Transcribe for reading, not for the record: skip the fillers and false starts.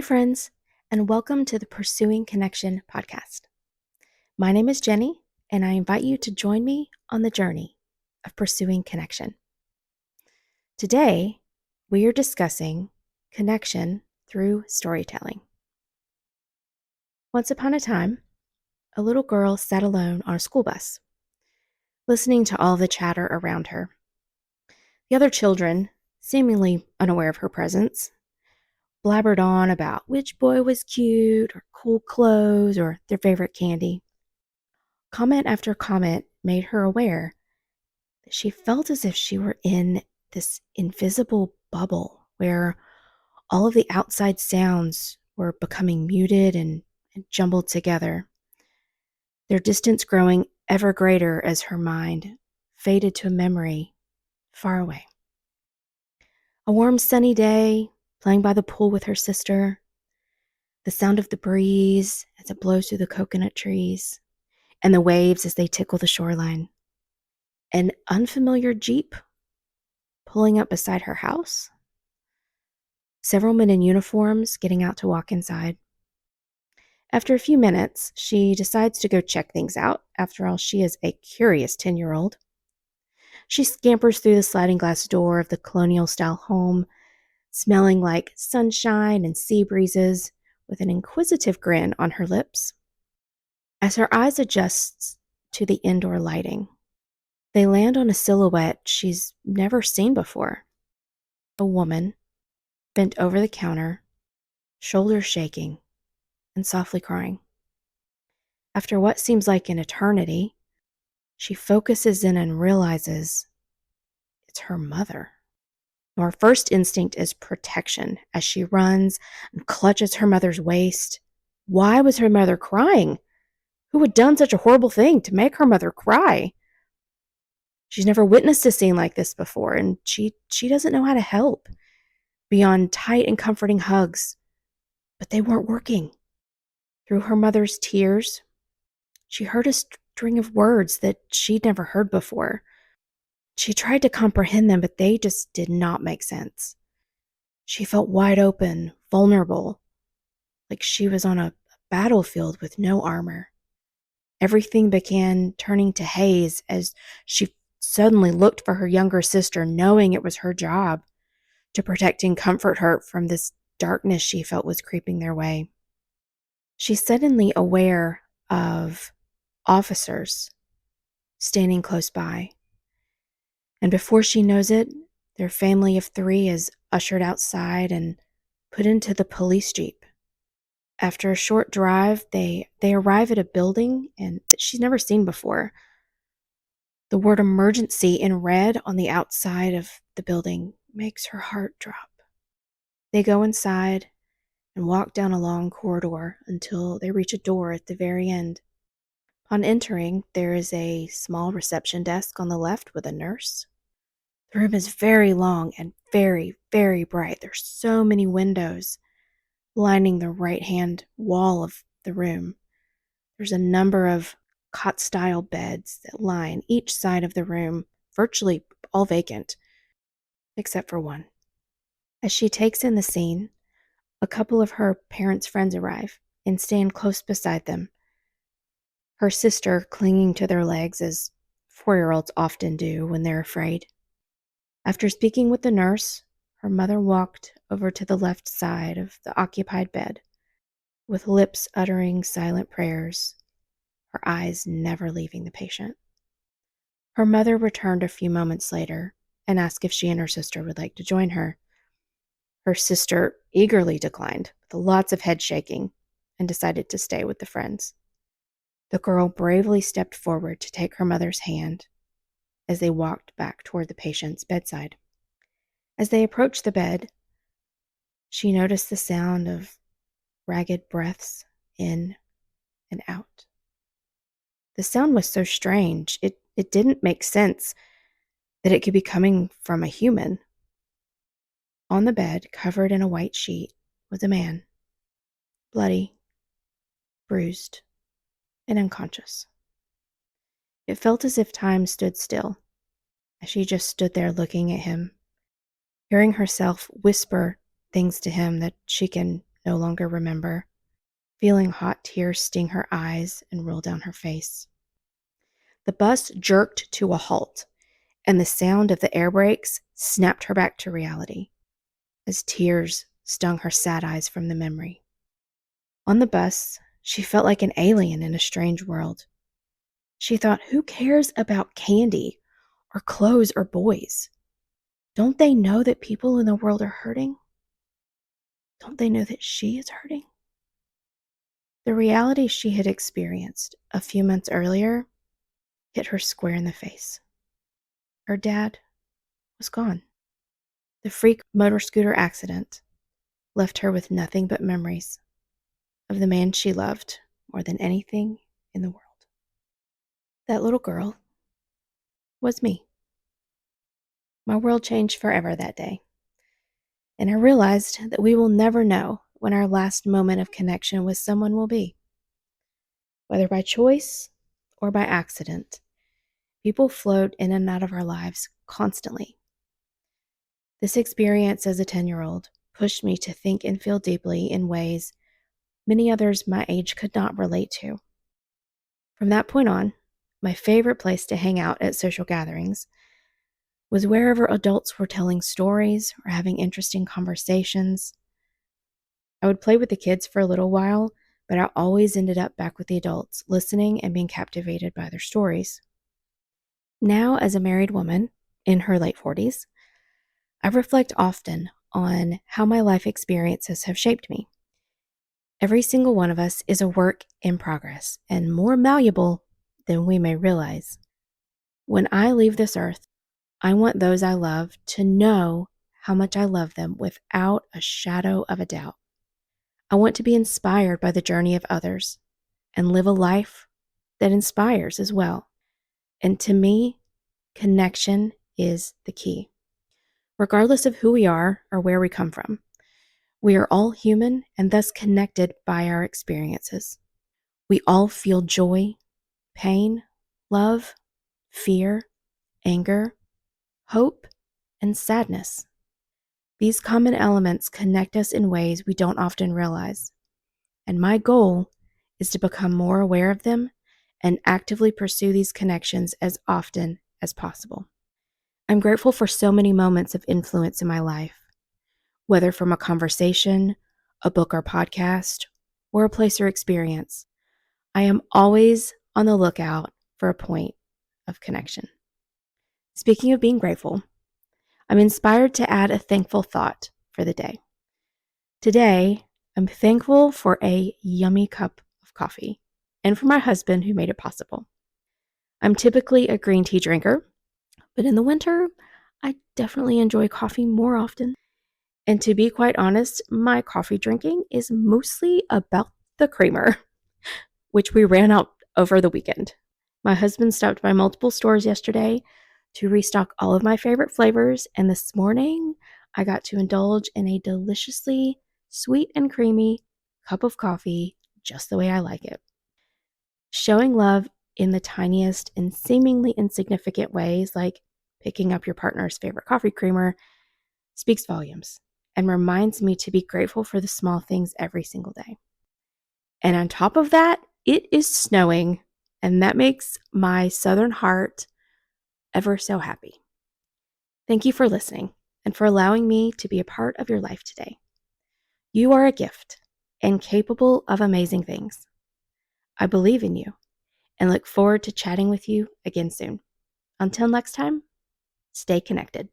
friends, and welcome to the Pursuing Connection podcast. My name is Jenny, and I invite you to join me on the journey of pursuing connection. Today, we are discussing connection through storytelling. Once upon a time, a little girl sat alone on a school bus, listening to all the chatter around her. The other children, seemingly unaware of her presence, blabbered on about which boy was cute, or cool clothes, or their favorite candy. Comment after comment made her aware that she felt as if she were in this invisible bubble where all of the outside sounds were becoming muted and jumbled together, their distance growing ever greater as her mind faded to a memory far away. A warm sunny day, playing by the pool with her sister, the sound of the breeze as it blows through the coconut trees, and the waves as they tickle the shoreline. An unfamiliar Jeep pulling up beside her house. Several men in uniforms getting out to walk inside. After a few minutes, she decides to go check things out. After all, she is a curious 10-year-old. She scampers through the sliding glass door of the colonial-style home, smelling like sunshine and sea breezes, with an inquisitive grin on her lips. As her eyes adjust to the indoor lighting, they land on a silhouette she's never seen before. A woman, bent over the counter, shoulders shaking, and softly crying. After what seems like an eternity, she focuses in and realizes it's her mother. Her first instinct is protection as she runs and clutches her mother's waist. Why was her mother crying? Who had done such a horrible thing to make her mother cry? She's never witnessed a scene like this before, and she doesn't know how to help beyond tight and comforting hugs. But they weren't working. Through her mother's tears, she heard a string of words that she'd never heard before. She tried to comprehend them, but they just did not make sense. She felt wide open, vulnerable, like she was on a battlefield with no armor. Everything began turning to haze as she suddenly looked for her younger sister, knowing it was her job to protect and comfort her from this darkness she felt was creeping their way. She's suddenly aware of officers standing close by. And before she knows it, their family of 3 is ushered outside and put into the police jeep. After a short drive, they arrive at a building that she's never seen before. The word emergency in red on the outside of the building makes her heart drop. They go inside and walk down a long corridor until they reach a door at the very end. Upon entering, there is a small reception desk on the left with a nurse. The room is very long and very, very bright. There's so many windows lining the right-hand wall of the room. There's a number of cot-style beds that line each side of the room, virtually all vacant, except for one. As she takes in the scene, a couple of her parents' friends arrive and stand close beside them, her sister clinging to their legs as 4-year-olds often do when they're afraid. After speaking with the nurse, her mother walked over to the left side of the occupied bed, with lips uttering silent prayers, her eyes never leaving the patient. Her mother returned a few moments later and asked if she and her sister would like to join her. Her sister eagerly declined, with lots of head shaking, and decided to stay with the friends. The girl bravely stepped forward to take her mother's hand as they walked back toward the patient's bedside. As they approached the bed, she noticed the sound of ragged breaths in and out. The sound was so strange, it didn't make sense that it could be coming from a human. On the bed, covered in a white sheet, was a man, bloody, bruised, and unconscious. It felt as if time stood still, as she just stood there looking at him, hearing herself whisper things to him that she can no longer remember, feeling hot tears sting her eyes and roll down her face. The bus jerked to a halt, and the sound of the air brakes snapped her back to reality as tears stung her sad eyes from the memory. On the bus, she felt like an alien in a strange world. She thought, who cares about candy or clothes or boys? Don't they know that people in the world are hurting? Don't they know that she is hurting? The reality she had experienced a few months earlier hit her square in the face. Her dad was gone. The freak motor scooter accident left her with nothing but memories of the man she loved more than anything in the world. That little girl was me. My world changed forever that day, and I realized that we will never know when our last moment of connection with someone will be. Whether by choice or by accident, people float in and out of our lives constantly. This experience as a 10-year-old pushed me to think and feel deeply in ways many others my age could not relate to. From that point on, my favorite place to hang out at social gatherings was wherever adults were telling stories or having interesting conversations. I would play with the kids for a little while, but I always ended up back with the adults, listening and being captivated by their stories. Now, as a married woman in her late 40s, I reflect often on how my life experiences have shaped me. Every single one of us is a work in progress and more malleable than we may realize. When I leave this earth, I want those I love to know how much I love them without a shadow of a doubt. I want to be inspired by the journey of others and live a life that inspires as well. And to me, connection is the key. Regardless of who we are or where we come from, we are all human and thus connected by our experiences. We all feel joy, pain, love, fear, anger, hope, and sadness. These common elements connect us in ways we don't often realize. And my goal is to become more aware of them and actively pursue these connections as often as possible. I'm grateful for so many moments of influence in my life, whether from a conversation, a book or podcast, or a place or experience. I am always on the lookout for a point of connection. Speaking of being grateful, I'm inspired to add a thankful thought for the day. Today, I'm thankful for a yummy cup of coffee and for my husband who made it possible. I'm typically a green tea drinker, but in the winter, I definitely enjoy coffee more often. And to be quite honest, my coffee drinking is mostly about the creamer, which we ran out over the weekend. My husband stopped by multiple stores yesterday to restock all of my favorite flavors, and this morning I got to indulge in a deliciously sweet and creamy cup of coffee just the way I like it. Showing love in the tiniest and seemingly insignificant ways, like picking up your partner's favorite coffee creamer, speaks volumes and reminds me to be grateful for the small things every single day. And on top of that, it is snowing, and that makes my southern heart ever so happy. Thank you for listening and for allowing me to be a part of your life today. You are a gift and capable of amazing things. I believe in you and look forward to chatting with you again soon. Until next time, stay connected.